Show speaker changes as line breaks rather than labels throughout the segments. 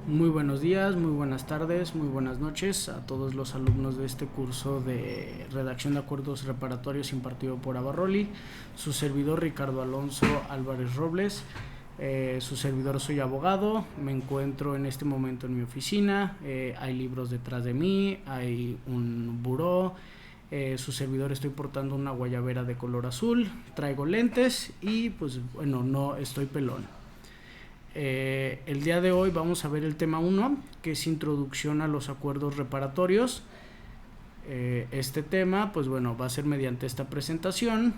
Muy buenos días, muy buenas tardes, muy buenas noches a todos los alumnos de este curso de redacción de acuerdos reparatorios impartido por Abarroli. Su servidor Ricardo Alonso Álvarez Robles. Su servidor soy abogado, me encuentro en este momento en mi oficina, hay libros detrás de mí, hay un buró. Su servidor estoy portando una guayabera de color azul, traigo lentes y pues bueno, no estoy pelón. El día de hoy vamos a ver el tema 1, que es introducción a los acuerdos reparatorios. Este tema, pues bueno, va a ser mediante esta presentación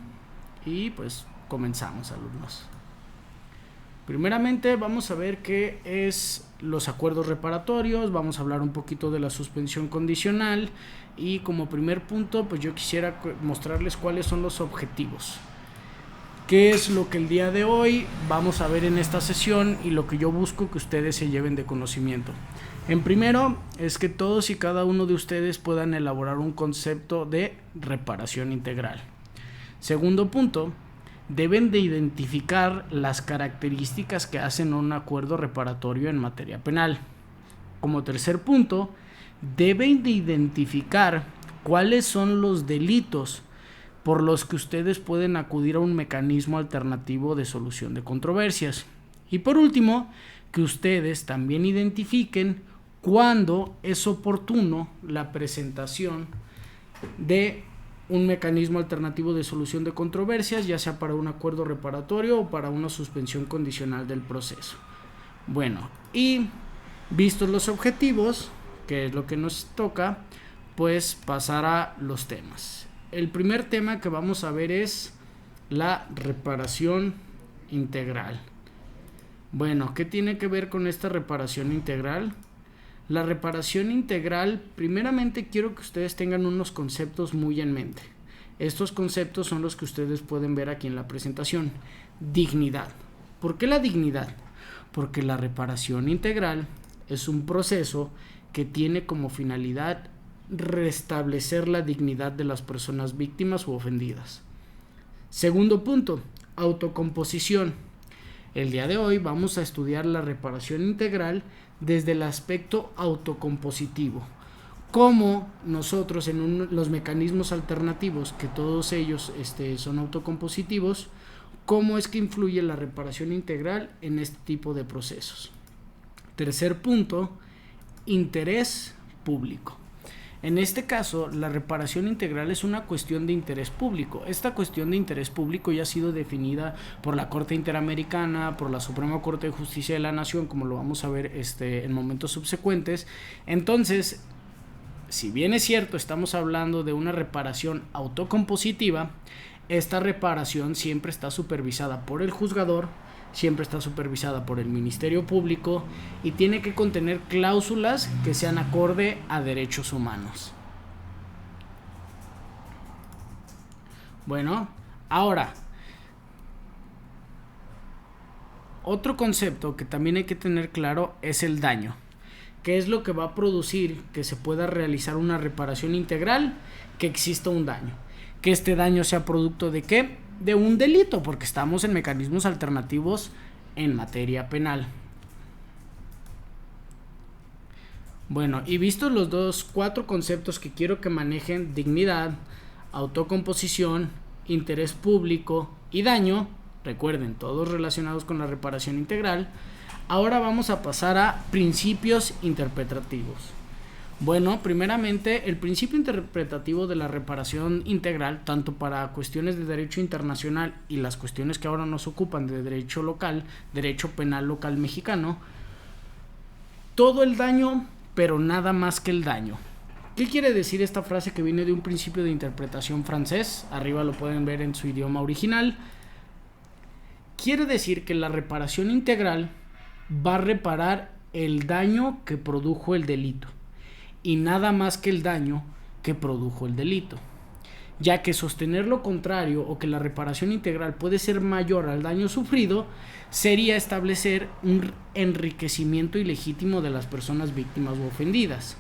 y pues comenzamos, alumnos. Primeramente vamos a ver qué es los acuerdos reparatorios, vamos a hablar un poquito de la suspensión condicional y como primer punto pues yo quisiera mostrarles cuáles son los objetivos. ¿Qué es lo que el día de hoy vamos a ver en esta sesión y lo que yo busco que ustedes se lleven de conocimiento? En primero, es que todos y cada uno de ustedes puedan elaborar un concepto de reparación integral. Segundo punto, deben de identificar las características que hacen un acuerdo reparatorio en materia penal. Como tercer punto, deben de identificar cuáles son los delitos por los que ustedes pueden acudir a un mecanismo alternativo de solución de controversias. Y por último, que ustedes también identifiquen cuándo es oportuno la presentación de un mecanismo alternativo de solución de controversias, ya sea para un acuerdo reparatorio o para una suspensión condicional del proceso. Bueno, y vistos los objetivos, que es lo que nos toca, pues pasar a los temas. El primer tema que vamos a ver es la reparación integral. Bueno, ¿qué tiene que ver con esta reparación integral? La reparación integral, primeramente quiero que ustedes tengan unos conceptos muy en mente. Estos conceptos son los que ustedes pueden ver aquí en la presentación. Dignidad. ¿Por qué la dignidad? Porque la reparación integral es un proceso que tiene como finalidad restablecer la dignidad de las personas víctimas u ofendidas. Segundo punto, autocomposición. El día de hoy vamos a estudiar la reparación integral desde el aspecto autocompositivo. Cómo nosotros en los mecanismos alternativos, que todos ellos son autocompositivos, cómo es que influye la reparación integral en este tipo de procesos. Tercer punto, interés público. En este caso, la reparación integral es una cuestión de interés público. Esta cuestión de interés público ya ha sido definida por la Corte Interamericana, por la Suprema Corte de Justicia de la Nación, como lo vamos a ver en momentos subsecuentes. Entonces, si bien es cierto, estamos hablando de una reparación autocompositiva, esta reparación siempre está supervisada por el juzgador, siempre está supervisada por el Ministerio Público y tiene que contener cláusulas que sean acorde a derechos humanos. Bueno, ahora, otro concepto que también hay que tener claro es el daño. ¿Qué es lo que va a producir que se pueda realizar una reparación integral? Que exista un daño. Que este daño sea producto de ¿qué? De un delito, porque estamos en mecanismos alternativos en materia penal. Bueno, y vistos los cuatro conceptos que quiero que manejen: dignidad, autocomposición, interés público y daño, recuerden, todos relacionados con la reparación integral, ahora vamos a pasar a principios interpretativos. Bueno, primeramente, el principio interpretativo de la reparación integral, tanto para cuestiones de derecho internacional y las cuestiones que ahora nos ocupan de derecho local, derecho penal local mexicano, todo el daño, pero nada más que el daño. ¿Qué quiere decir esta frase que viene de un principio de interpretación francés? Arriba lo pueden ver en su idioma original. Quiere decir que la reparación integral va a reparar el daño que produjo el delito y nada más que el daño que produjo el delito, ya que sostener lo contrario o que la reparación integral puede ser mayor al daño sufrido sería establecer un enriquecimiento ilegítimo de las personas víctimas u ofendidas.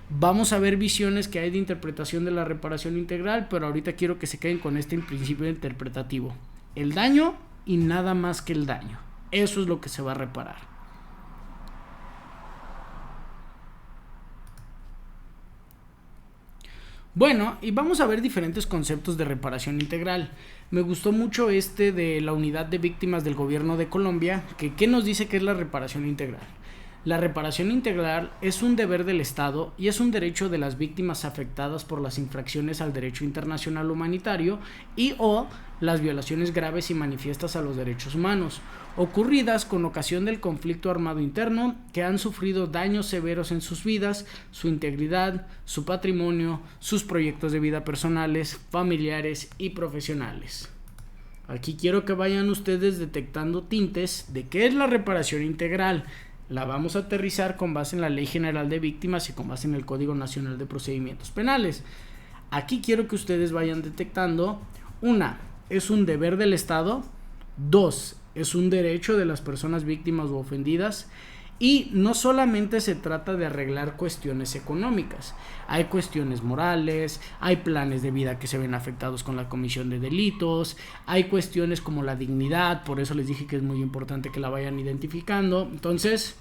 Vamos a ver visiones que hay de interpretación de la reparación integral, pero ahorita quiero que se queden con este principio interpretativo: el daño y nada más que el daño. Eso es lo que se va a reparar. Bueno, y vamos a ver diferentes conceptos de reparación integral. Me gustó mucho de la Unidad de Víctimas del Gobierno de Colombia, que ¿qué nos dice que es la reparación integral? La reparación integral es un deber del Estado y es un derecho de las víctimas afectadas por las infracciones al derecho internacional humanitario y o las violaciones graves y manifiestas a los derechos humanos, ocurridas con ocasión del conflicto armado interno, que han sufrido daños severos en sus vidas, su integridad, su patrimonio, sus proyectos de vida personales, familiares y profesionales. Aquí quiero que vayan ustedes detectando tintes de qué es la reparación integral. La vamos a aterrizar con base en la Ley General de Víctimas y con base en el Código Nacional de Procedimientos Penales. Aquí quiero que ustedes vayan detectando: 1. Es un deber del Estado. 2. Es un derecho de las personas víctimas u ofendidas. Y no solamente se trata de arreglar cuestiones económicas, hay cuestiones morales, hay planes de vida que se ven afectados con la comisión de delitos, hay cuestiones como la dignidad, por eso les dije que es muy importante que la vayan identificando. Entonces,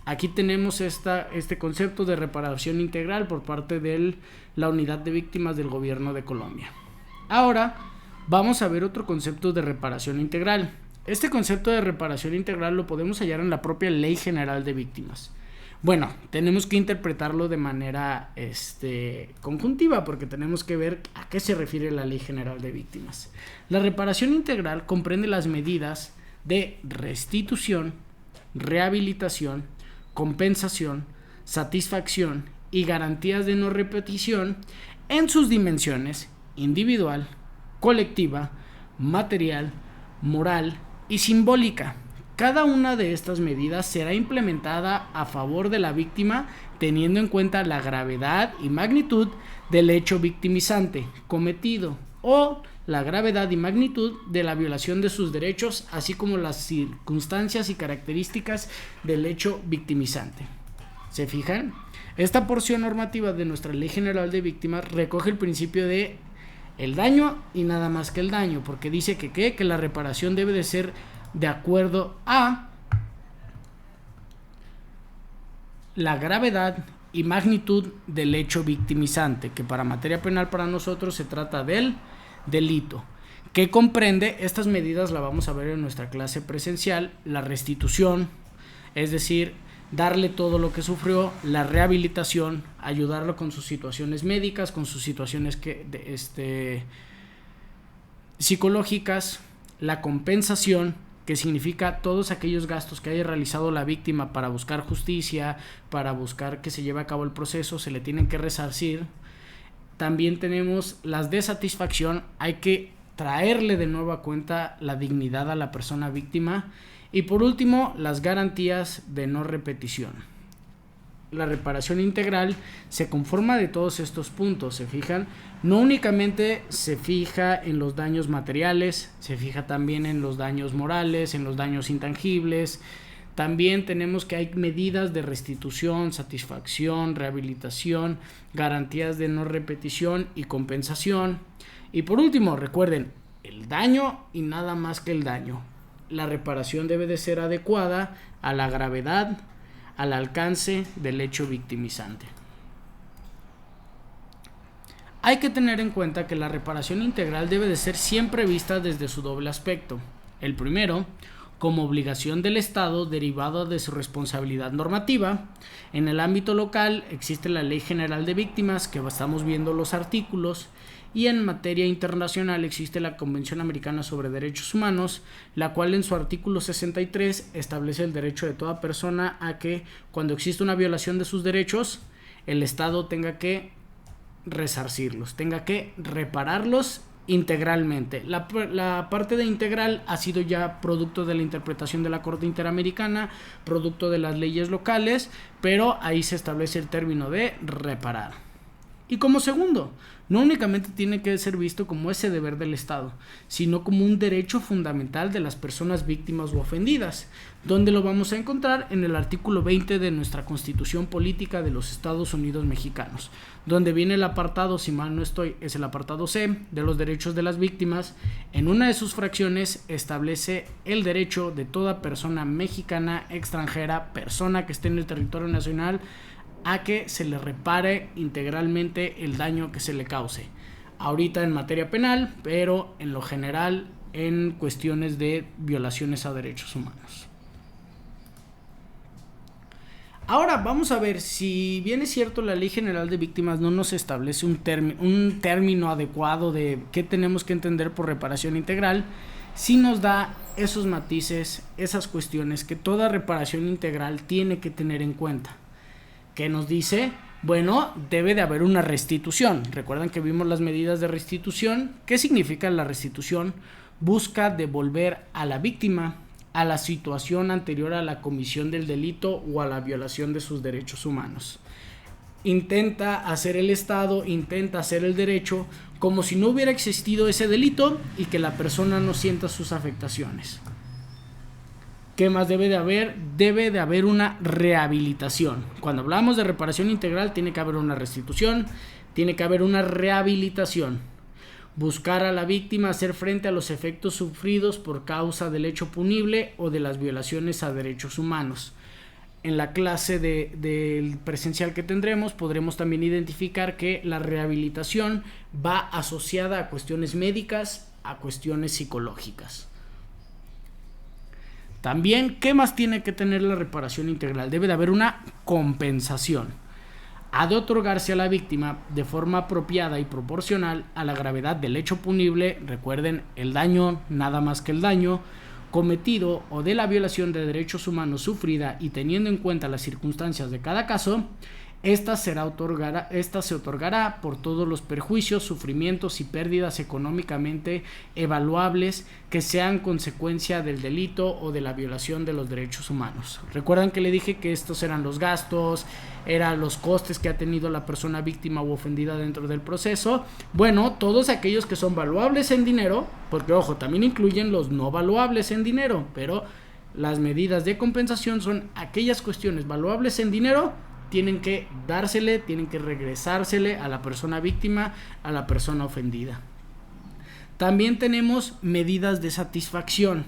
aquí tenemos este concepto de reparación integral por parte de la Unidad de Víctimas del Gobierno de Colombia. Ahora, vamos a ver otro concepto de reparación integral. Este concepto de reparación integral lo podemos hallar en la propia Ley General de Víctimas. Bueno, tenemos que interpretarlo de manera conjuntiva, porque tenemos que ver a qué se refiere la Ley General de Víctimas. La reparación integral comprende las medidas de restitución, rehabilitación, compensación, satisfacción y garantías de no repetición en sus dimensiones individual, colectiva, material, moral y simbólica. Cada una de estas medidas será implementada a favor de la víctima, teniendo en cuenta la gravedad y magnitud del hecho victimizante cometido o la gravedad y magnitud de la violación de sus derechos, así como las circunstancias y características del hecho victimizante. ¿Se fijan? Esta porción normativa de nuestra Ley General de Víctimas recoge el principio de el daño y nada más que el daño, porque dice que la reparación debe de ser de acuerdo a la gravedad y magnitud del hecho victimizante, que para materia penal para nosotros se trata del delito. ¿Qué comprende? Estas medidas las vamos a ver en nuestra clase presencial: la restitución, es decir, darle todo lo que sufrió; la rehabilitación, ayudarlo con sus situaciones médicas, con sus situaciones psicológicas; la compensación, que significa todos aquellos gastos que haya realizado la víctima para buscar justicia, para buscar que se lleve a cabo el proceso, se le tienen que resarcir. También tenemos las de satisfacción, hay que traerle de nueva cuenta la dignidad a la persona víctima. Y por último, las garantías de no repetición. La reparación integral se conforma de todos estos puntos, ¿se fijan? No únicamente se fija en los daños materiales, se fija también en los daños morales, en los daños intangibles. También tenemos que hay medidas de restitución, satisfacción, rehabilitación, garantías de no repetición y compensación. Y por último, recuerden, el daño y nada más que el daño. La reparación debe de ser adecuada a la gravedad, al alcance del hecho victimizante. Hay que tener en cuenta que la reparación integral debe de ser siempre vista desde su doble aspecto. El primero, como obligación del Estado derivada de su responsabilidad normativa. En el ámbito local existe la Ley General de Víctimas, que estamos viendo los artículos, y en materia internacional existe la Convención Americana sobre Derechos Humanos, la cual en su artículo 63 establece el derecho de toda persona a que, cuando existe una violación de sus derechos, el Estado tenga que resarcirlos, tenga que repararlos integralmente. La parte de integral ha sido ya producto de la interpretación de la Corte Interamericana, producto de las leyes locales, pero ahí se establece el término de reparar. Y como segundo, no únicamente tiene que ser visto como ese deber del Estado, sino como un derecho fundamental de las personas víctimas u ofendidas, donde lo vamos a encontrar en el artículo 20 de nuestra Constitución Política de los Estados Unidos Mexicanos, donde viene el apartado, si mal no estoy, es el apartado C de los derechos de las víctimas. En una de sus fracciones establece el derecho de toda persona mexicana, extranjera, persona que esté en el territorio nacional, a que se le repare integralmente el daño que se le cause. Ahorita en materia penal, pero en lo general en cuestiones de violaciones a derechos humanos. Ahora vamos a ver, si bien es cierto la Ley General de Víctimas no nos establece un término adecuado de qué tenemos que entender por reparación integral, sí nos da esos matices, esas cuestiones que toda reparación integral tiene que tener en cuenta. ¿Qué nos dice? Bueno, debe de haber una restitución. Recuerdan que vimos las medidas de restitución. ¿Qué significa la restitución? Busca devolver a la víctima a la situación anterior a la comisión del delito o a la violación de sus derechos humanos. Intenta hacer el Estado, intenta hacer el derecho como si no hubiera existido ese delito y que la persona no sienta sus afectaciones. ¿Qué más debe de haber? Debe de haber una rehabilitación. Cuando hablamos de reparación integral, tiene que haber una restitución, tiene que haber una rehabilitación. Buscar a la víctima hacer frente a los efectos sufridos por causa del hecho punible o de las violaciones a derechos humanos. En la clase del presencial que tendremos, podremos también identificar que la rehabilitación va asociada a cuestiones médicas, a cuestiones psicológicas. También, ¿qué más tiene que tener la reparación integral? Debe de haber una compensación. Ha de otorgarse a la víctima de forma apropiada y proporcional a la gravedad del hecho punible, recuerden, el daño, nada más que el daño, cometido o de la violación de derechos humanos sufrida y teniendo en cuenta las circunstancias de cada caso. Esta se otorgará por todos los perjuicios, sufrimientos y pérdidas económicamente evaluables que sean consecuencia del delito o de la violación de los derechos humanos. Recuerdan que le dije que estos eran los gastos, eran los costes que ha tenido la persona víctima u ofendida dentro del proceso. Bueno, todos aquellos que son valuables en dinero, porque ojo, también incluyen los no valuables en dinero, pero las medidas de compensación son aquellas cuestiones valuables en dinero, tienen que dársele, tienen que regresársele a la persona víctima, a la persona ofendida. También tenemos medidas de satisfacción.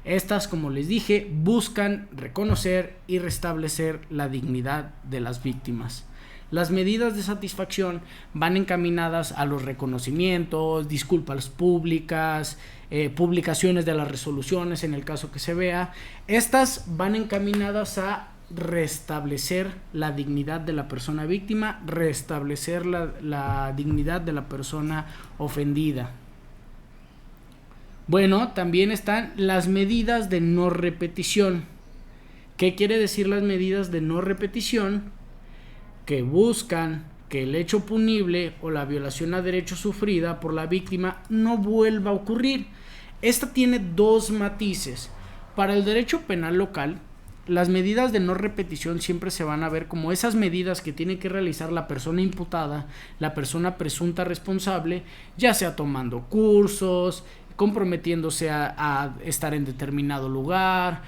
Estas, como les dije, buscan reconocer y restablecer la dignidad de las víctimas. Las medidas de satisfacción van encaminadas a los reconocimientos, disculpas públicas, publicaciones de las resoluciones en el caso que se vea. Estas van encaminadas a restablecer la dignidad de la persona víctima, restablecer la dignidad de la persona ofendida. Bueno, también están las medidas de no repetición. ¿Qué quiere decir las medidas de no repetición? Que buscan que el hecho punible o la violación a derecho sufrida por la víctima no vuelva a ocurrir. Esta tiene dos matices. Para el derecho penal local, las medidas de no repetición siempre se van a ver como esas medidas que tiene que realizar la persona imputada, la persona presunta responsable, ya sea tomando cursos, comprometiéndose a estar en determinado lugar,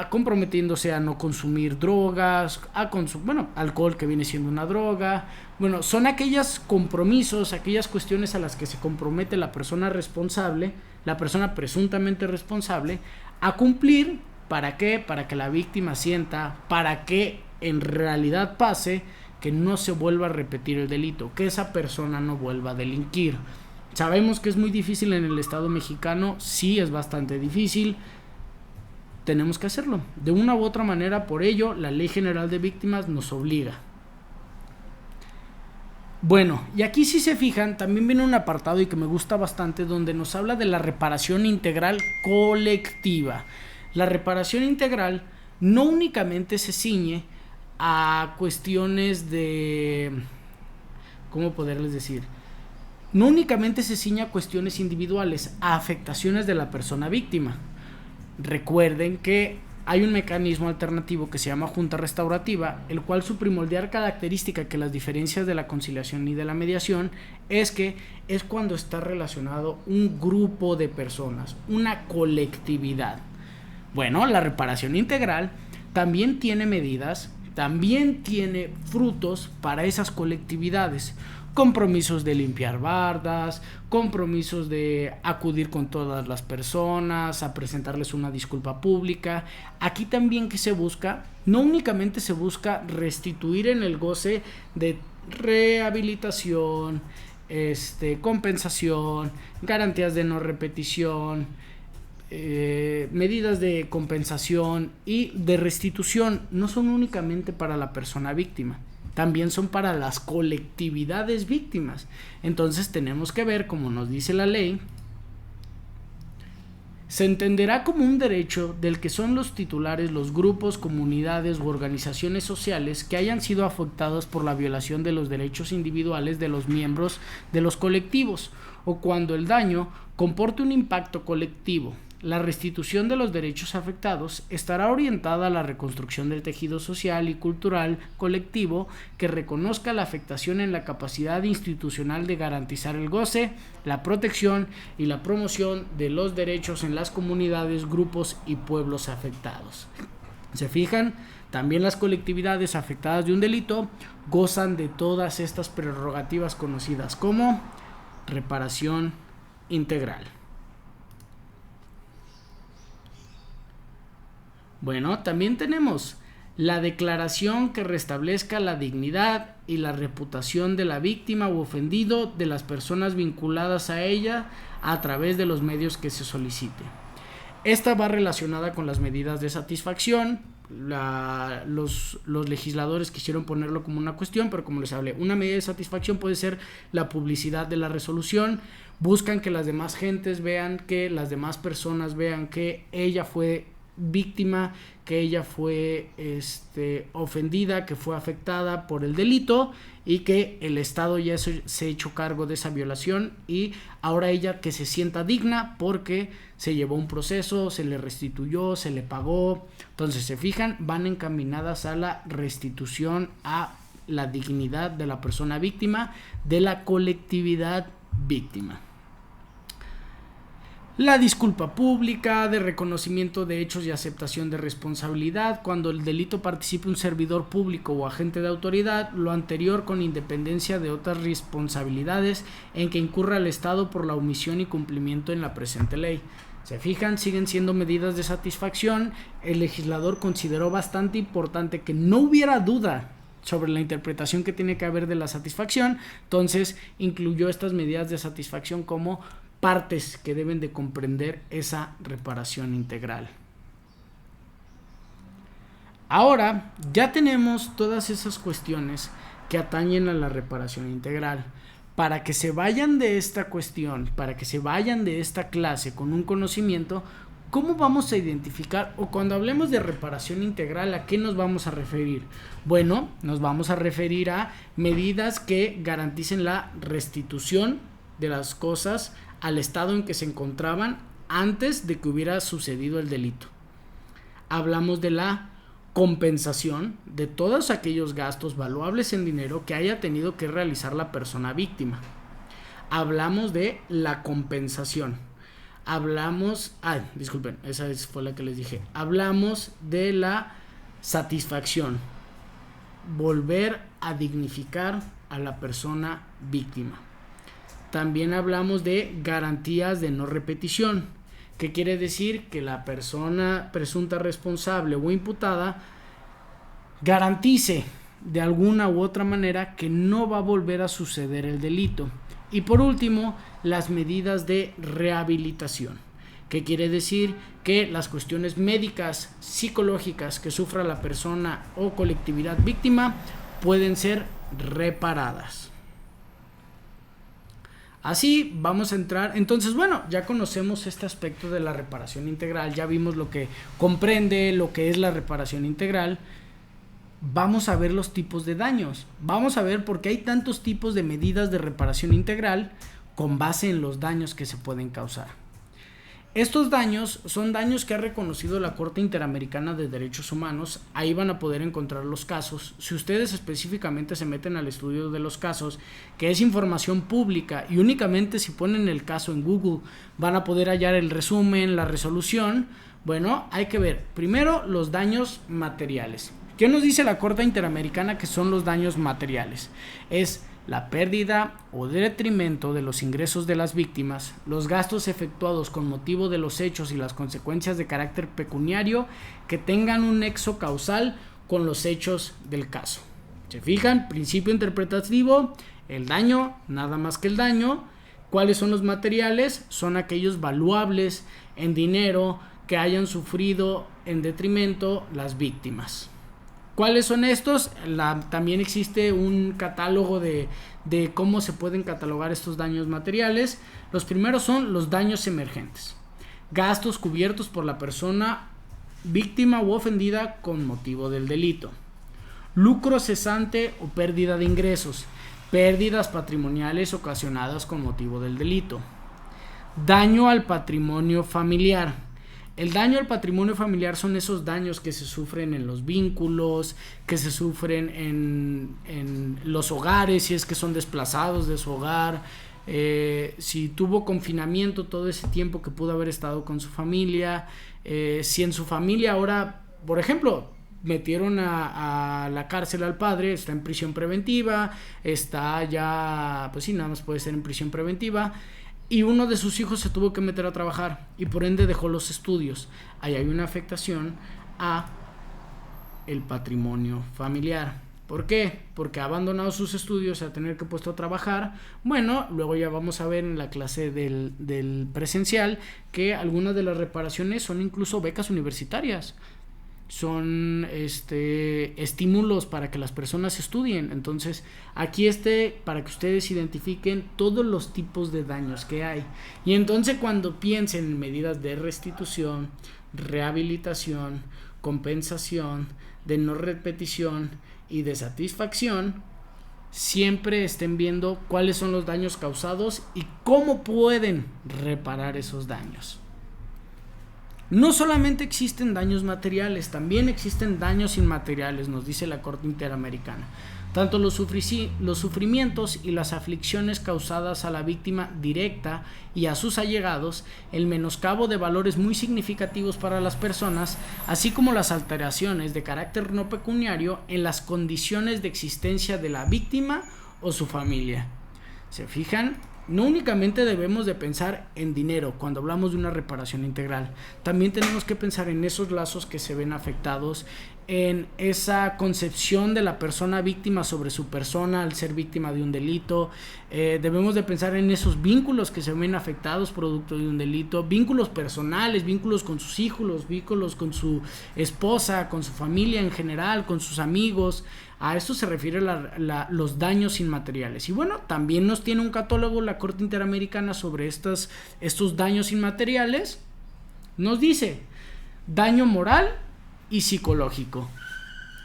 comprometiéndose a no consumir drogas, alcohol, que viene siendo una droga. Bueno, son aquellos compromisos, aquellas cuestiones a las que se compromete la persona responsable, la persona presuntamente responsable, a cumplir. ¿Para qué? Para que la víctima sienta, para que en realidad pase, que no se vuelva a repetir el delito, que esa persona no vuelva a delinquir. Sabemos que es muy difícil en el Estado mexicano, sí es bastante difícil, tenemos que hacerlo. De una u otra manera, por ello, la Ley General de Víctimas nos obliga. Bueno, y aquí si se fijan, también viene un apartado y que me gusta bastante, donde nos habla de la reparación integral colectiva. La reparación integral no únicamente se ciñe a cuestiones de... ¿Cómo poderles decir? No únicamente se ciñe a cuestiones individuales, a afectaciones de la persona víctima. Recuerden que hay un mecanismo alternativo que se llama junta restaurativa, el cual su primordial característica, que las diferencias de la conciliación y de la mediación, es que es cuando está relacionado un grupo de personas, una colectividad. Bueno, la reparación integral también tiene medidas, también tiene frutos para esas colectividades. compromisos de limpiar bardas, compromisos de acudir con todas las personas, a presentarles una disculpa pública. Aquí también que se busca, no únicamente se busca restituir en el goce de rehabilitación, compensación, garantías de no repetición, medidas de compensación y de restitución. No son únicamente para la persona víctima, también son para las colectividades víctimas. Entonces tenemos que ver, como nos dice la ley, se entenderá como un derecho del que son los titulares los grupos, comunidades u organizaciones sociales que hayan sido afectados por la violación de los derechos individuales de los miembros de los colectivos, o cuando el daño comporte un impacto colectivo. La restitución de los derechos afectados estará orientada a la reconstrucción del tejido social y cultural colectivo que reconozca la afectación en la capacidad institucional de garantizar el goce, la protección y la promoción de los derechos en las comunidades, grupos y pueblos afectados. ¿Se fijan? También las colectividades afectadas de un delito gozan de todas estas prerrogativas conocidas como reparación integral. Bueno, también tenemos la declaración que restablezca la dignidad y la reputación de la víctima u ofendido de las personas vinculadas a ella a través de los medios que se solicite. Esta va relacionada con las medidas de satisfacción. Los legisladores quisieron ponerlo como una cuestión, pero como les hablé, una medida de satisfacción puede ser la publicidad de la resolución. Buscan que las demás gentes vean, que las demás personas vean que ella fue víctima, que ella fue ofendida, que fue afectada por el delito y que el Estado ya se ha hecho cargo de esa violación y ahora ella que se sienta digna porque se llevó un proceso, se le restituyó, se le pagó. Entonces, se fijan, van encaminadas a la restitución a la dignidad de la persona víctima, de la colectividad víctima. La disculpa pública, de reconocimiento de hechos y aceptación de responsabilidad. Cuando el delito participe un servidor público o agente de autoridad, lo anterior con independencia de otras responsabilidades en que incurra el Estado por la omisión y cumplimiento en la presente ley. Se fijan, siguen siendo medidas de satisfacción. El legislador consideró bastante importante que no hubiera duda sobre la interpretación que tiene que haber de la satisfacción, entonces incluyó estas medidas de satisfacción como partes que deben de comprender esa reparación integral. Ahora ya tenemos todas esas cuestiones que atañen a la reparación integral. Para que se vayan de esta cuestión, para que se vayan de esta clase con un conocimiento, ¿cómo vamos a identificar o cuando hablemos de reparación integral a qué nos vamos a referir? Bueno, nos vamos a referir a medidas que garanticen la restitución de las cosas al estado en que se encontraban antes de que hubiera sucedido el delito. Hablamos de la compensación de todos aquellos gastos valuables en dinero que haya tenido que realizar la persona víctima. Hablamos de la compensación. Disculpen, esa fue la que les dije. Hablamos de la satisfacción. Volver a dignificar a la persona víctima. También hablamos de garantías de no repetición, que quiere decir que la persona presunta responsable o imputada garantice de alguna u otra manera que no va a volver a suceder el delito. Y por último, las medidas de rehabilitación, que quiere decir que las cuestiones médicas, psicológicas que sufra la persona o colectividad víctima pueden ser reparadas. Así vamos a entrar, entonces bueno, ya conocemos este aspecto de la reparación integral, ya vimos lo que comprende, lo que es la reparación integral. Vamos a ver los tipos de daños, vamos a ver por qué hay tantos tipos de medidas de reparación integral con base en los daños que se pueden causar. Estos daños son daños que ha reconocido la Corte Interamericana de Derechos Humanos. Ahí van a poder encontrar los casos. Si ustedes específicamente se meten al estudio de los casos, que es información pública, y únicamente si ponen el caso en Google van a poder hallar el resumen, la resolución. Bueno, hay que ver primero los daños materiales. ¿Qué nos dice la Corte Interamericana que son los daños materiales? Es la pérdida o detrimento de los ingresos de las víctimas, los gastos efectuados con motivo de los hechos y las consecuencias de carácter pecuniario que tengan un nexo causal con los hechos del caso. ¿Se fijan? Principio interpretativo, el daño, nada más que el daño. ¿Cuáles son los materiales? Son aquellos valuables en dinero que hayan sufrido en detrimento las víctimas. ¿Cuáles son estos? También existe un catálogo de cómo se pueden catalogar estos daños materiales. Los primeros son los daños emergentes. Gastos cubiertos por la persona víctima u ofendida con motivo del delito. Lucro cesante o pérdida de ingresos. Pérdidas patrimoniales ocasionadas con motivo del delito. Daño al patrimonio familiar. El daño al patrimonio familiar son esos daños que se sufren en los vínculos, que se sufren en los hogares, si es que son desplazados de su hogar, si tuvo confinamiento todo ese tiempo que pudo haber estado con su familia, si en su familia ahora, por ejemplo, metieron a la cárcel al padre, está en prisión preventiva, está ya, pues sí, nada más puede ser en prisión preventiva, y uno de sus hijos se tuvo que meter a trabajar y por ende dejó los estudios. Ahí hay una afectación a el patrimonio familiar. ¿Por qué? Porque ha abandonado sus estudios a tener que puesto a trabajar. Bueno, luego ya vamos a ver en la clase del presencial que algunas de las reparaciones son incluso becas universitarias. Son estímulos para que las personas estudien. Entonces aquí para que ustedes identifiquen todos los tipos de daños que hay, y entonces cuando piensen en medidas de restitución, rehabilitación, compensación, de no repetición y de satisfacción, siempre estén viendo cuáles son los daños causados y cómo pueden reparar esos daños. No solamente existen daños materiales, también existen daños inmateriales, nos dice la Corte Interamericana. Tanto los sufrimientos y las aflicciones causadas a la víctima directa y a sus allegados, el menoscabo de valores muy significativos para las personas, así como las alteraciones de carácter no pecuniario en las condiciones de existencia de la víctima o su familia. ¿Se fijan? No únicamente debemos de pensar en dinero cuando hablamos de una reparación integral, también tenemos que pensar en esos lazos que se ven afectados, en esa concepción de la persona víctima sobre su persona al ser víctima de un delito. Debemos de pensar en esos vínculos que se ven afectados producto de un delito, vínculos personales, vínculos con sus hijos, vínculos con su esposa, con su familia en general, con sus amigos. A esto se refiere los daños inmateriales. Y bueno, también nos tiene un catálogo la Corte Interamericana sobre estos daños inmateriales. Nos dice daño moral y psicológico.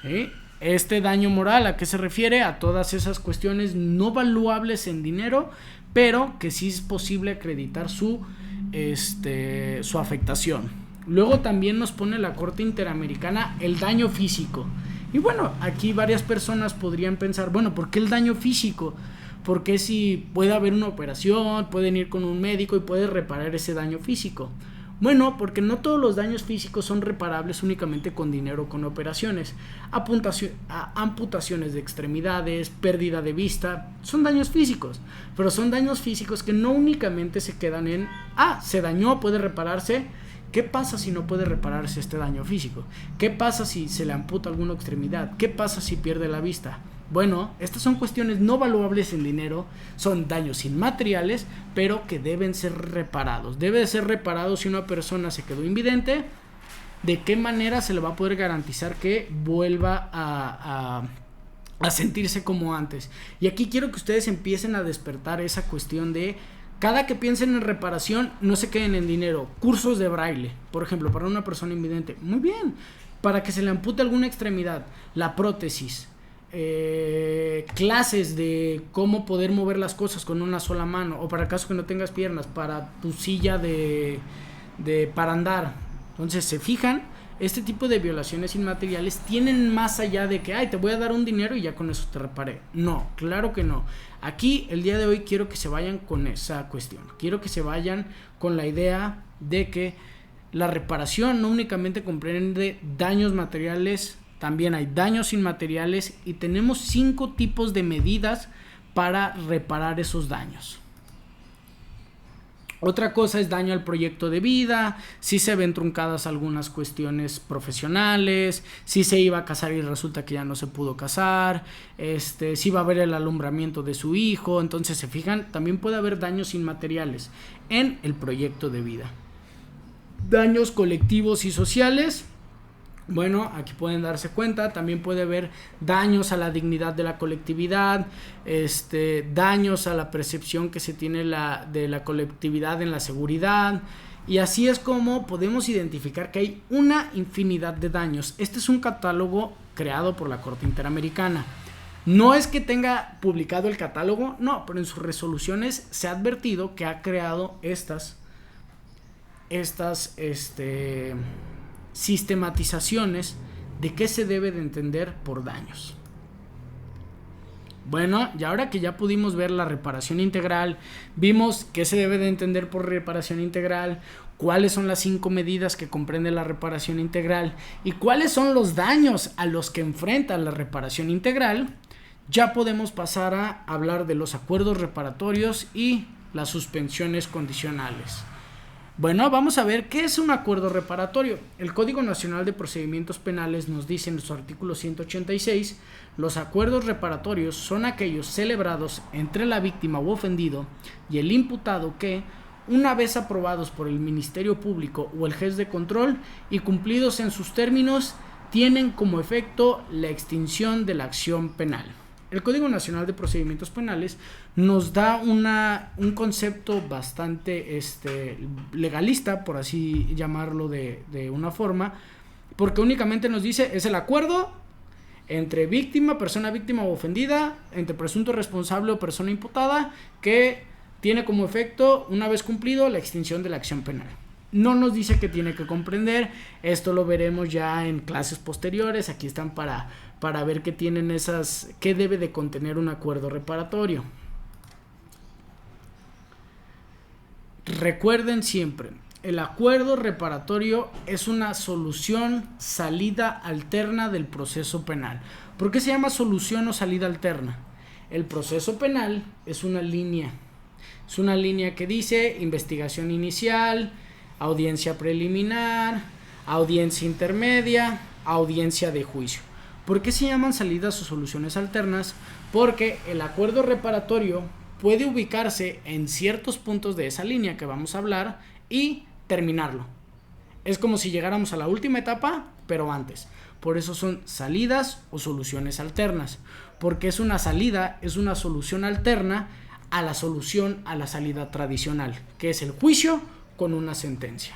¿Sí? Este daño moral, ¿a qué se refiere? A todas esas cuestiones no valuables en dinero, pero que sí es posible acreditar su afectación. Luego también nos pone la Corte Interamericana el daño físico. Y bueno, aquí varias personas podrían pensar, bueno, ¿por qué el daño físico? Porque si puede haber una operación, pueden ir con un médico y puede reparar ese daño físico. Bueno, porque no todos los daños físicos son reparables únicamente con dinero o con operaciones. Amputaciones de extremidades, pérdida de vista, son daños físicos. Pero son daños físicos que no únicamente se quedan en, se dañó, puede repararse. ¿Qué pasa si no puede repararse este daño físico? ¿Qué pasa si se le amputa alguna extremidad? ¿Qué pasa si pierde la vista? Bueno, estas son cuestiones no valuables en dinero, son daños inmateriales, pero que deben ser reparados. Debe de ser reparado si una persona se quedó invidente. ¿De qué manera se le va a poder garantizar que vuelva a sentirse como antes? Y aquí quiero que ustedes empiecen a despertar esa cuestión de cada que piensen en reparación, no se queden en dinero. Cursos de braille, por ejemplo, para una persona invidente. Muy bien. Para que se le ampute alguna extremidad, la prótesis. Clases de cómo poder mover las cosas con una sola mano, o para el caso que no tengas piernas, para tu silla para andar. Entonces, se fijan, este tipo de violaciones inmateriales tienen más allá de que te voy a dar un dinero y ya con eso te reparé. No, claro que no. Aquí el día de hoy quiero que se vayan con esa cuestión, quiero que se vayan con la idea de que la reparación no únicamente comprende daños materiales también hay daños inmateriales y tenemos 5 tipos de medidas para reparar esos daños. Otra cosa es daño al proyecto de vida, si se ven truncadas algunas cuestiones profesionales, si se iba a casar y resulta que ya no se pudo casar, si va a haber el alumbramiento de su hijo. Entonces, se fijan, también puede haber daños inmateriales en el proyecto de vida. Daños colectivos y sociales. Bueno, aquí pueden darse cuenta, también puede haber daños a la dignidad de la colectividad, daños a la percepción que se tiene de la colectividad en la seguridad, y así es como podemos identificar que hay una infinidad de daños. Este es un catálogo creado por la Corte Interamericana. No es que tenga publicado el catálogo, no, pero en sus resoluciones se ha advertido que ha creado estas sistematizaciones de qué se debe de entender por daños. Bueno, y ahora que ya pudimos ver la reparación integral, vimos qué se debe de entender por reparación integral, cuáles son las 5 medidas que comprende la reparación integral y cuáles son los daños a los que enfrenta la reparación integral, ya podemos pasar a hablar de los acuerdos reparatorios y las suspensiones condicionales. Bueno, vamos a ver qué es un acuerdo reparatorio. El Código Nacional de Procedimientos Penales nos dice en su artículo 186, los acuerdos reparatorios son aquellos celebrados entre la víctima u ofendido y el imputado que, una vez aprobados por el Ministerio Público o el juez de control y cumplidos en sus términos, tienen como efecto la extinción de la acción penal. El Código Nacional de Procedimientos Penales nos da un concepto bastante legalista, por así llamarlo de una forma, porque únicamente nos dice es el acuerdo entre persona víctima o ofendida, entre presunto responsable o persona imputada, que tiene como efecto, una vez cumplido, la extinción de la acción penal. No nos dice que tiene que comprender, esto lo veremos ya en clases posteriores. Aquí están para ver qué tienen qué debe de contener un acuerdo reparatorio. Recuerden siempre, el acuerdo reparatorio es una solución, salida alterna del proceso penal. ¿Por qué se llama solución o salida alterna? El proceso penal es una línea que dice investigación inicial, audiencia preliminar, audiencia intermedia, audiencia de juicio. ¿Por qué se llaman salidas o soluciones alternas? Porque el acuerdo reparatorio puede ubicarse en ciertos puntos de esa línea que vamos a hablar y terminarlo. Es como si llegáramos a la última etapa, pero antes. Por eso son salidas o soluciones alternas. Porque es una salida, es una solución alterna a la solución, a la salida tradicional, que es el juicio con una sentencia.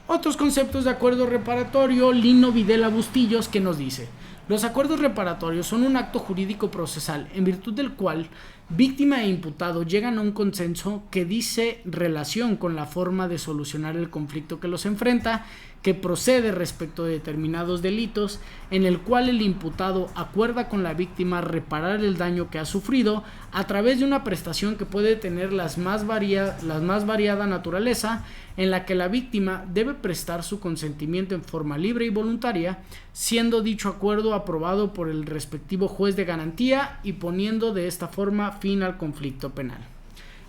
Otros conceptos de acuerdo reparatorio, Lino Videla Bustillos, que nos dice: los acuerdos reparatorios son un acto jurídico procesal en virtud del cual víctima e imputado llegan a un consenso que dice relación con la forma de solucionar el conflicto que los enfrenta, que procede respecto de determinados delitos, en el cual el imputado acuerda con la víctima reparar el daño que ha sufrido a través de una prestación que puede tener la más variada naturaleza, en la que la víctima debe prestar su consentimiento en forma libre y voluntaria, siendo dicho acuerdo aprobado por el respectivo juez de garantía y poniendo de esta forma fin al conflicto penal.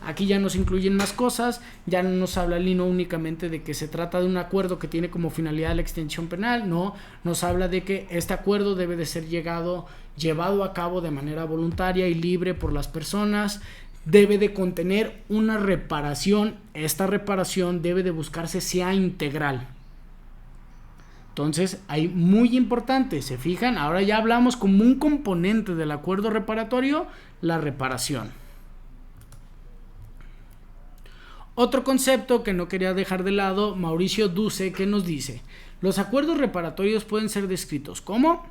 Aquí ya nos incluyen más cosas, ya no nos habla Lino únicamente de que se trata de un acuerdo que tiene como finalidad la extinción penal, no, nos habla de que este acuerdo debe de ser llevado a cabo de manera voluntaria y libre por las personas, debe de contener una reparación, esta reparación debe de buscarse sea integral. Entonces, hay muy importante, se fijan, ahora ya hablamos como un componente del acuerdo reparatorio, la reparación. Otro concepto que no quería dejar de lado, Mauricio Duce, que nos dice: los acuerdos reparatorios pueden ser descritos como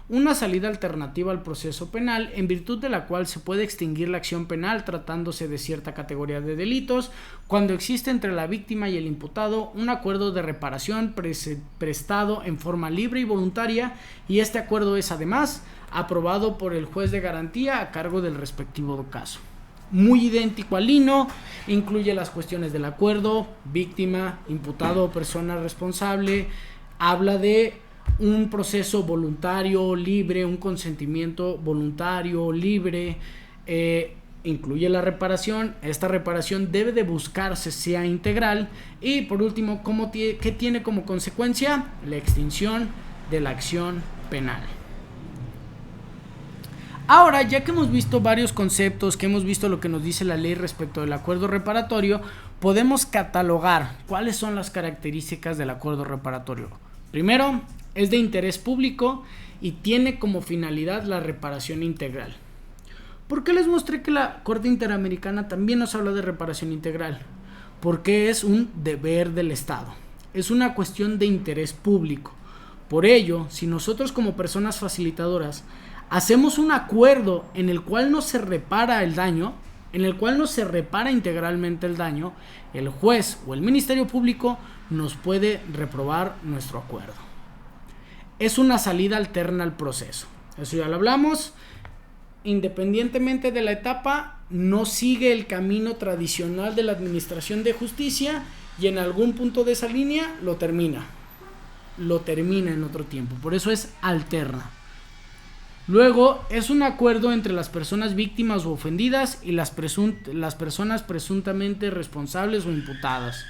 una salida alternativa al proceso penal en virtud de la cual se puede extinguir la acción penal tratándose de cierta categoría de delitos cuando existe entre la víctima y el imputado un acuerdo de reparación prestado en forma libre y voluntaria, y este acuerdo es además aprobado por el juez de garantía a cargo del respectivo caso. Muy idéntico al Lino, incluye las cuestiones del acuerdo, víctima, imputado o persona responsable, habla de un proceso voluntario, libre, un consentimiento voluntario, libre, incluye la reparación. Esta reparación debe de buscarse sea integral. Y por último, ¿qué tiene como consecuencia? La extinción de la acción penal. Ahora, ya que hemos visto varios conceptos, que hemos visto lo que nos dice la ley respecto del acuerdo reparatorio, podemos catalogar cuáles son las características del acuerdo reparatorio. Primero, es de interés público y tiene como finalidad la reparación integral. ¿Por qué les mostré que la Corte Interamericana también nos habla de reparación integral? Porque es un deber del Estado. Es una cuestión de interés público. Por ello, si nosotros como personas facilitadoras hacemos un acuerdo en el cual no se repara el daño, en el cual no se repara integralmente el daño, el juez o el Ministerio Público nos puede reprobar nuestro acuerdo. Es una salida alterna al proceso. Eso ya lo hablamos. Independientemente de la etapa, no sigue el camino tradicional de la administración de justicia y en algún punto de esa línea lo termina en otro tiempo. Por eso es alterna. Luego, es un acuerdo entre las personas víctimas o ofendidas y las personas presuntamente responsables o imputadas.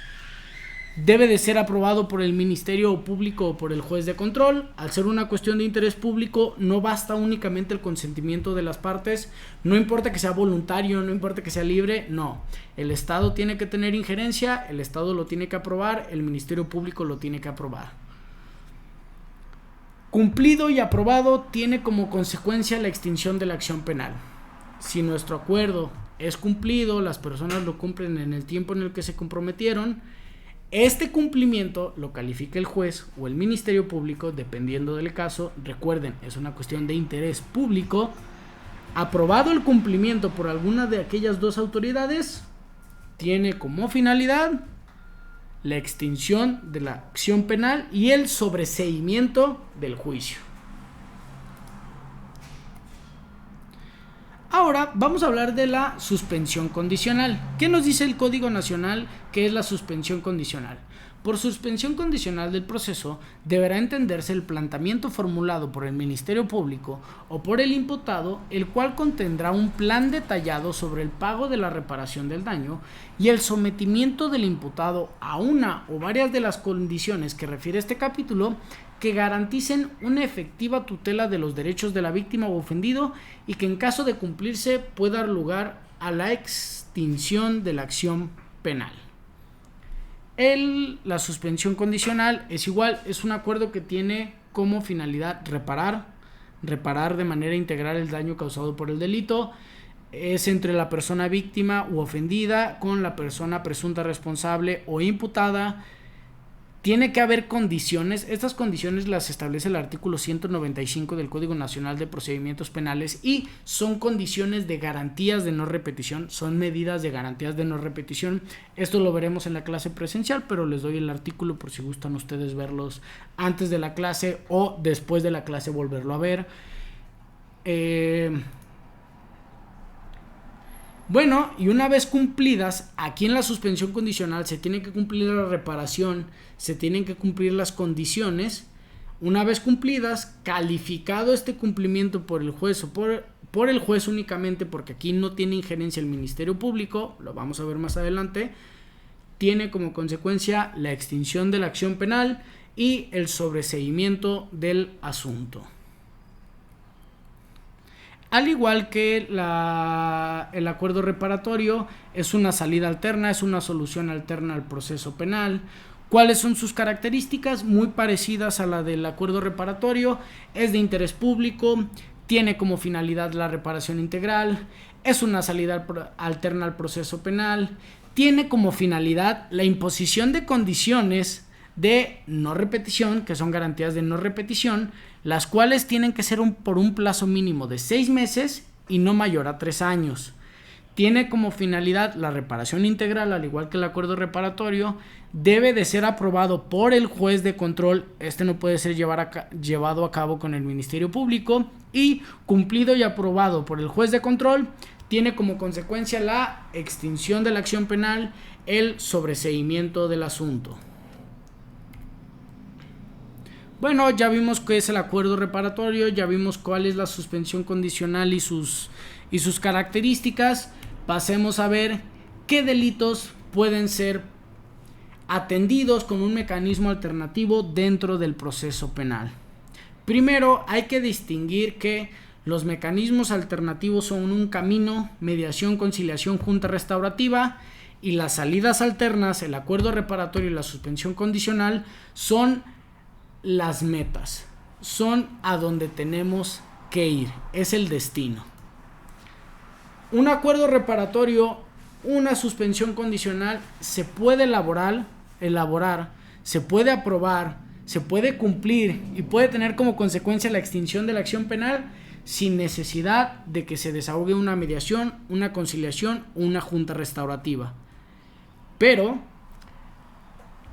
Debe de ser aprobado por el Ministerio Público o por el juez de control. Al ser una cuestión de interés público, no basta únicamente el consentimiento de las partes. No importa que sea voluntario, no importa que sea libre, no. El Estado tiene que tener injerencia, el Estado lo tiene que aprobar, el Ministerio Público lo tiene que aprobar. Cumplido y aprobado tiene como consecuencia la extinción de la acción penal. Si nuestro acuerdo es cumplido, las personas lo cumplen en el tiempo en el que se comprometieron, este cumplimiento lo califica el juez o el Ministerio Público, dependiendo del caso. Recuerden, es una cuestión de interés público. Aprobado el cumplimiento por alguna de aquellas dos autoridades, tiene como finalidad la extinción de la acción penal y el sobreseimiento del juicio. Ahora vamos a hablar de la suspensión condicional. ¿Qué nos dice el Código Nacional que es la suspensión condicional? Por suspensión condicional del proceso deberá entenderse el planteamiento formulado por el Ministerio Público o por el imputado, el cual contendrá un plan detallado sobre el pago de la reparación del daño y el sometimiento del imputado a una o varias de las condiciones que refiere este capítulo que garanticen una efectiva tutela de los derechos de la víctima o ofendido y que en caso de cumplirse pueda dar lugar a la extinción de la acción penal. La suspensión condicional es igual, es un acuerdo que tiene como finalidad reparar de manera integral el daño causado por el delito. Es entre la persona víctima u ofendida con la persona presunta responsable o imputada. Tiene que haber condiciones. Estas condiciones las establece el artículo 195 del Código Nacional de Procedimientos Penales y son condiciones de garantías de no repetición, son medidas de garantías de no repetición. Esto lo veremos en la clase presencial, pero les doy el artículo por si gustan ustedes verlos antes de la clase o después de la clase volverlo a ver. Bueno, y una vez cumplidas, aquí en la suspensión condicional se tiene que cumplir la reparación, se tienen que cumplir las condiciones. Una vez cumplidas, calificado este cumplimiento por el juez o por el juez únicamente, porque aquí no tiene injerencia el Ministerio Público, lo vamos a ver más adelante, tiene como consecuencia la extinción de la acción penal y el sobreseimiento del asunto. Al igual que el acuerdo reparatorio, es una salida alterna, es una solución alterna al proceso penal. ¿Cuáles son sus características? Muy parecidas a la del acuerdo reparatorio. Es de interés público, tiene como finalidad la reparación integral, es una salida alterna al proceso penal, tiene como finalidad la imposición de condiciones de no repetición, que son garantías de no repetición, las cuales tienen que ser por un plazo mínimo de 6 meses y no mayor a 3 años. Tiene como finalidad la reparación integral, al igual que el acuerdo reparatorio. Debe de ser aprobado por el juez de control. Este no puede ser llevado a cabo con el Ministerio Público. Y cumplido y aprobado por el juez de control, tiene como consecuencia la extinción de la acción penal, el sobreseimiento del asunto. Bueno, ya vimos qué es el acuerdo reparatorio, ya vimos cuál es la suspensión condicional y sus características. Pasemos a ver qué delitos pueden ser atendidos con un mecanismo alternativo dentro del proceso penal. Primero, hay que distinguir que los mecanismos alternativos son un camino, mediación, conciliación, junta restaurativa, y las salidas alternas, el acuerdo reparatorio y la suspensión condicional, son las metas, son a donde tenemos que ir, es el destino. Un acuerdo reparatorio, una suspensión condicional se puede elaborar, se puede aprobar, se puede cumplir y puede tener como consecuencia la extinción de la acción penal sin necesidad de que se desahogue una mediación, una conciliación o una junta restaurativa. Pero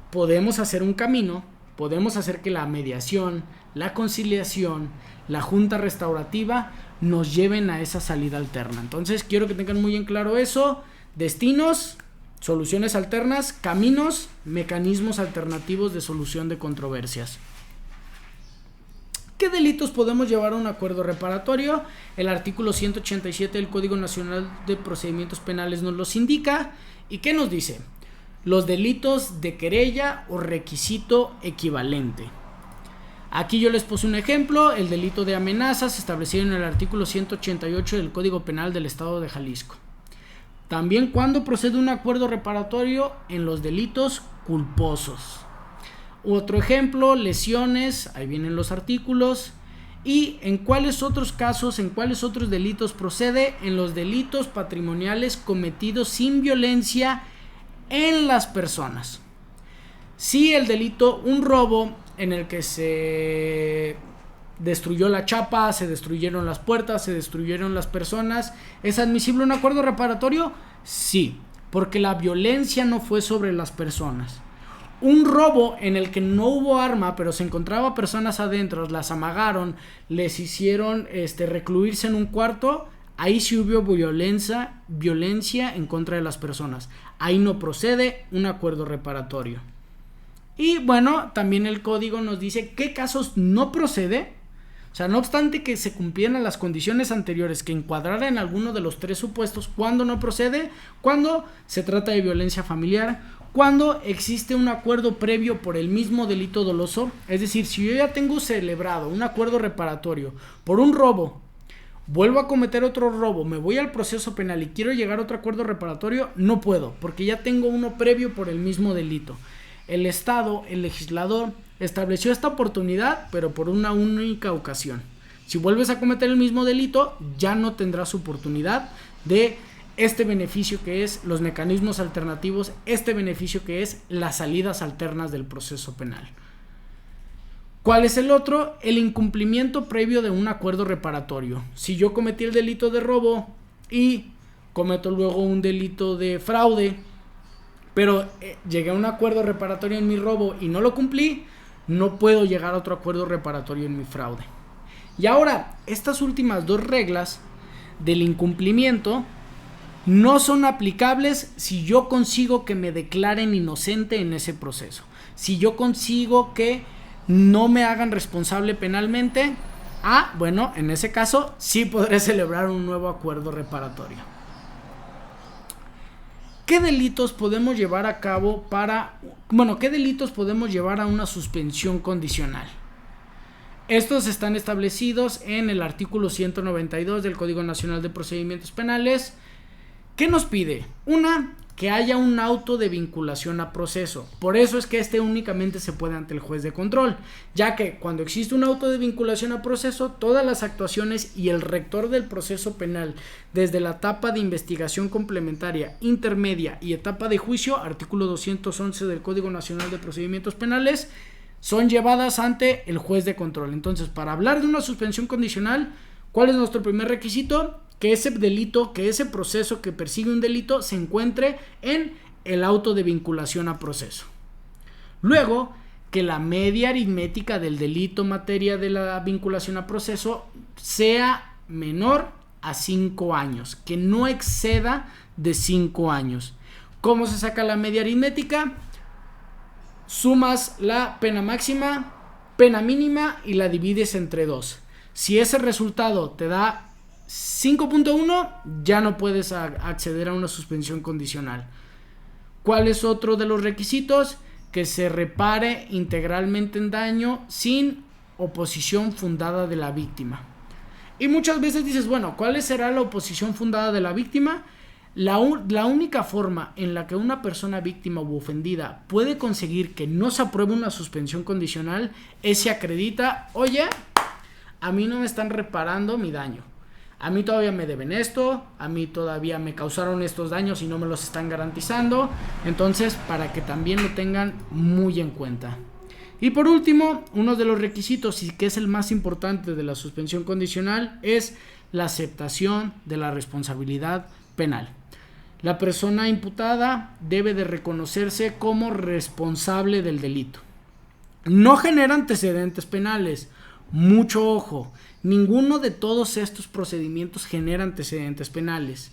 podemos hacer un camino, podemos hacer que la mediación, la conciliación, la junta restaurativa nos lleven a esa salida alterna. Entonces quiero que tengan muy en claro eso: destinos, soluciones alternas, caminos, mecanismos alternativos de solución de controversias. ¿Qué delitos podemos llevar a un acuerdo reparatorio? El artículo 187 del Código Nacional de Procedimientos Penales nos los indica. ¿Y qué nos dice? Los delitos de querella o requisito equivalente. Aquí yo les puse un ejemplo: el delito de amenazas establecido en el artículo 188 del Código Penal del Estado de Jalisco. También cuando procede un acuerdo reparatorio en los delitos culposos. Otro ejemplo, lesiones, ahí vienen los artículos. ¿Y en cuáles otros casos, en cuáles otros delitos procede? En los delitos patrimoniales cometidos sin violencia en las personas. Si el delito, un robo en el que se destruyó la chapa, se destruyeron las puertas, se destruyeron las personas, ¿es admisible un acuerdo reparatorio? Sí, porque la violencia no fue sobre las personas. Un robo en el que no hubo arma, pero se encontraba personas adentro, las amagaron, les hicieron recluirse en un cuarto, ahí sí hubo violencia en contra de las personas. Ahí no procede un acuerdo reparatorio. Y bueno, también el código nos dice qué casos no procede. O sea, no obstante que se cumplieran las condiciones anteriores que encuadraran alguno de los tres supuestos, ¿cuándo no procede? Cuando se trata de violencia familiar, cuando existe un acuerdo previo por el mismo delito doloso. Es decir, si yo ya tengo celebrado un acuerdo reparatorio por un robo, vuelvo a cometer otro robo, me voy al proceso penal y quiero llegar a otro acuerdo reparatorio, no puedo, porque ya tengo uno previo por el mismo delito. El Estado, el legislador, estableció esta oportunidad, pero por una única ocasión. Si vuelves a cometer el mismo delito, ya no tendrás oportunidad de este beneficio que es los mecanismos alternativos, este beneficio que es las salidas alternas del proceso penal. ¿Cuál es el otro? El incumplimiento previo de un acuerdo reparatorio. Si yo cometí el delito de robo y cometo luego un delito de fraude, pero llegué a un acuerdo reparatorio en mi robo y no lo cumplí, no puedo llegar a otro acuerdo reparatorio en mi fraude. Y ahora, estas últimas dos reglas del incumplimiento no son aplicables si yo consigo que me declaren inocente en ese proceso. Si yo consigo que no me hagan responsable penalmente, bueno, en ese caso sí podré celebrar un nuevo acuerdo reparatorio. ¿Qué delitos podemos llevar a cabo qué delitos podemos llevar a una suspensión condicional? Estos están establecidos en el artículo 192 del Código Nacional de Procedimientos Penales. ¿Qué nos pide? Una, que haya un auto de vinculación a proceso. Por eso es que únicamente se puede ante el juez de control, ya que cuando existe un auto de vinculación a proceso, todas las actuaciones y el rector del proceso penal, desde la etapa de investigación complementaria, intermedia y etapa de juicio, artículo 211 del Código Nacional de Procedimientos Penales, son llevadas ante el juez de control. Entonces, para hablar de una suspensión condicional, ¿cuál es nuestro primer requisito? Que ese delito, que ese proceso que persigue un delito se encuentre en el auto de vinculación a proceso. Luego, que la media aritmética del delito materia de la vinculación a proceso sea menor a 5 años, que no exceda de 5 años. ¿Cómo se saca la media aritmética? Sumas la pena máxima pena mínima y la divides entre 2. Si ese resultado te da 5.1, ya no puedes acceder a una suspensión condicional. ¿Cuál es otro de los requisitos? Que se repare integralmente el daño sin oposición fundada de la víctima. Y muchas veces dices, bueno, ¿cuál será la oposición fundada de la víctima? La única forma en la que una persona víctima u ofendida puede conseguir que no se apruebe una suspensión condicional es si acredita, oye, a mí no me están reparando mi daño. A mí todavía me deben esto, a mí todavía me causaron estos daños y no me los están garantizando. Entonces, para que también lo tengan muy en cuenta. Y por último, uno de los requisitos, y que es el más importante de la suspensión condicional, es la aceptación de la responsabilidad penal. La persona imputada debe de reconocerse como responsable del delito. No genera antecedentes penales. Mucho ojo, ninguno de todos estos procedimientos genera antecedentes penales,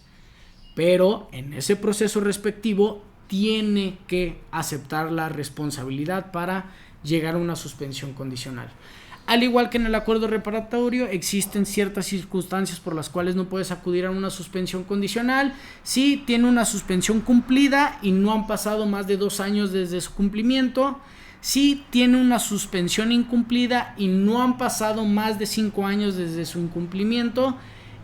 pero en ese proceso respectivo tiene que aceptar la responsabilidad para llegar a una suspensión condicional. Al igual que en el acuerdo reparatorio, existen ciertas circunstancias por las cuales no puedes acudir a una suspensión condicional. Si tiene una suspensión cumplida y no han pasado más de 2 años desde su cumplimiento. Si tiene una suspensión incumplida y no han pasado más de 5 años desde su incumplimiento.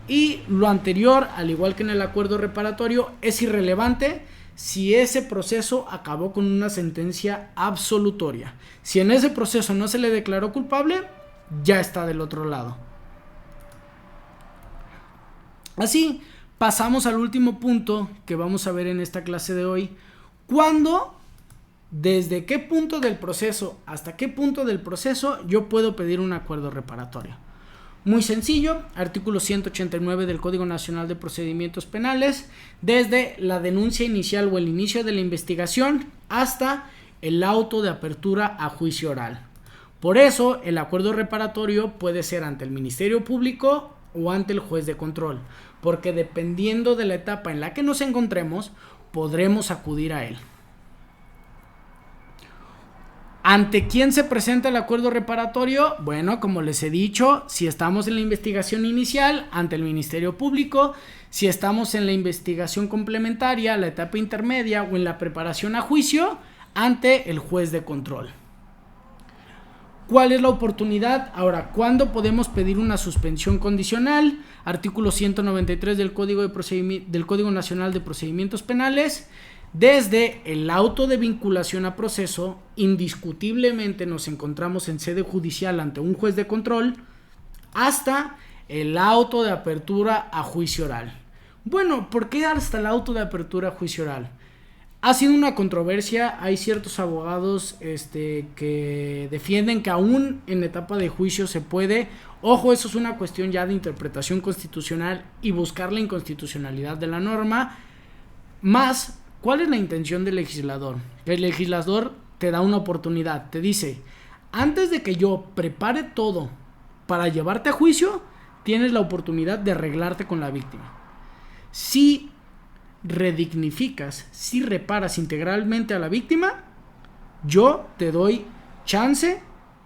Y lo anterior, al igual que en el acuerdo reparatorio, es irrelevante si ese proceso acabó con una sentencia absolutoria. Si en ese proceso no se le declaró culpable, ya está del otro lado. Así, pasamos al último punto que vamos a ver en esta clase de hoy. ¿Desde qué punto del proceso hasta qué punto del proceso yo puedo pedir un acuerdo reparatorio? Muy sencillo, artículo 189 del Código Nacional de Procedimientos Penales, desde la denuncia inicial o el inicio de la investigación hasta el auto de apertura a juicio oral. Por eso, el acuerdo reparatorio puede ser ante el Ministerio Público o ante el juez de control, porque dependiendo de la etapa en la que nos encontremos, podremos acudir a él. ¿Ante quién se presenta el acuerdo reparatorio? Bueno, como les he dicho, si estamos en la investigación inicial, ante el Ministerio Público. Si estamos en la investigación complementaria, la etapa intermedia o en la preparación a juicio, ante el juez de control. ¿Cuál es la oportunidad? Ahora, ¿cuándo podemos pedir una suspensión condicional? Artículo 193 del Código Nacional de Procedimientos Penales. Desde el auto de vinculación a proceso, indiscutiblemente nos encontramos en sede judicial ante un juez de control, hasta el auto de apertura a juicio oral. Bueno, ¿por qué hasta el auto de apertura a juicio oral? Ha sido una controversia, hay ciertos abogados que defienden que aún en etapa de juicio se puede. Ojo, eso es una cuestión ya de interpretación constitucional y buscar la inconstitucionalidad de la norma. Más, ¿cuál es la intención del legislador? El legislador te da una oportunidad, te dice, antes de que yo prepare todo para llevarte a juicio, tienes la oportunidad de arreglarte con la víctima. Si redignificas, si reparas integralmente a la víctima, yo te doy chance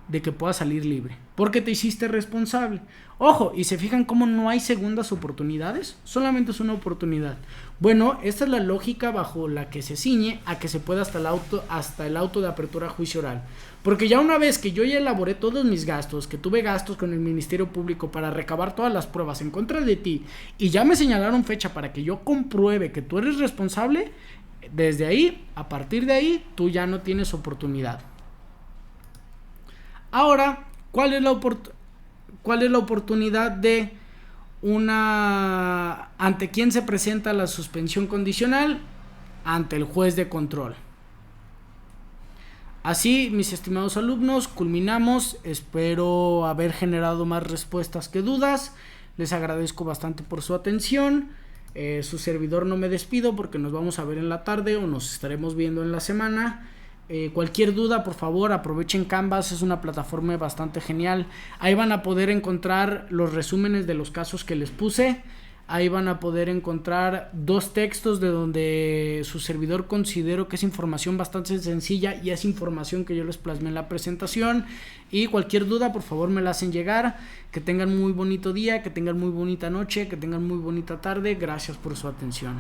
de que puedas salir libre, porque te hiciste responsable. Ojo, y se fijan cómo no hay segundas oportunidades, solamente es una oportunidad. Bueno, esta es la lógica bajo la que se ciñe a que se pueda hasta el auto de apertura a juicio oral. Porque ya una vez que yo ya elaboré todos mis gastos, que tuve gastos con el Ministerio Público para recabar todas las pruebas en contra de ti, y ya me señalaron fecha para que yo compruebe que tú eres responsable, desde ahí, a partir de ahí, tú ya no tienes oportunidad. Ahora, ¿cuál es la oportunidad de ante quién se presenta la suspensión condicional? Ante el juez de control. Así, mis estimados alumnos, culminamos. Espero haber generado más respuestas que dudas. Les agradezco bastante por su atención. Su servidor no me despido porque nos vamos a ver en la tarde o nos estaremos viendo en la semana. Cualquier duda, por favor, aprovechen Canvas, es una plataforma bastante genial. Ahí van a poder encontrar los resúmenes de los casos que les puse. Ahí van a poder encontrar 2 textos de donde su servidor considero que es información bastante sencilla y es información que yo les plasmé en la presentación. Y cualquier duda, por favor, me la hacen llegar. Que tengan muy bonito día, que tengan muy bonita noche, que tengan muy bonita tarde. Gracias por su atención.